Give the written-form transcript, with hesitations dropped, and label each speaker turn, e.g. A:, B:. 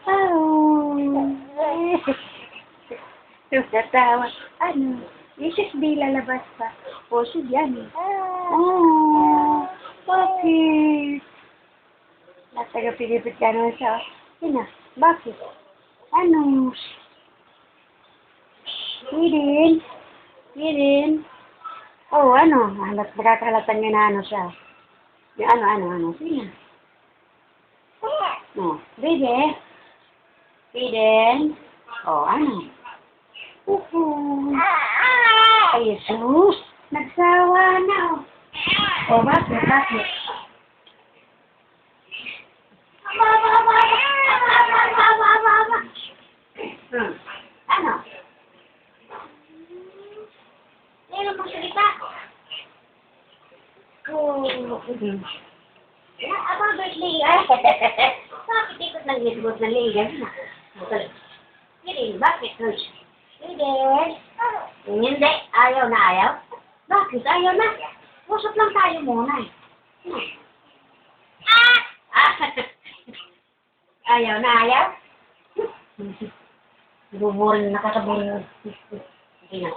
A: Oh. Natawa. Ano? Isis di lalabas pa. O, sige yan eh. Oh. Bakit? Nataga-pilipit ka naman siya. Sina? Bakit? Ano? Hirin? Hirin? Oh, ano? Nakakalatan niya na ano siya. Yung ano? Sina? No. Baby? Eden? Oh, ano? Ay, Jesus! Nagsawa na, oh. Oh, bakit? Bakit? Ano? Meron mong salita? Oh. Abang birthday, ay. Bakit ikot ng isgot na ligan? Hindi, bakit? Hindi. Hindi, ayaw na ayaw. Bakit ayaw na? Usap lang tayo muna eh. Ayaw na ayaw? Buburing, nakakaburing. Hindi na.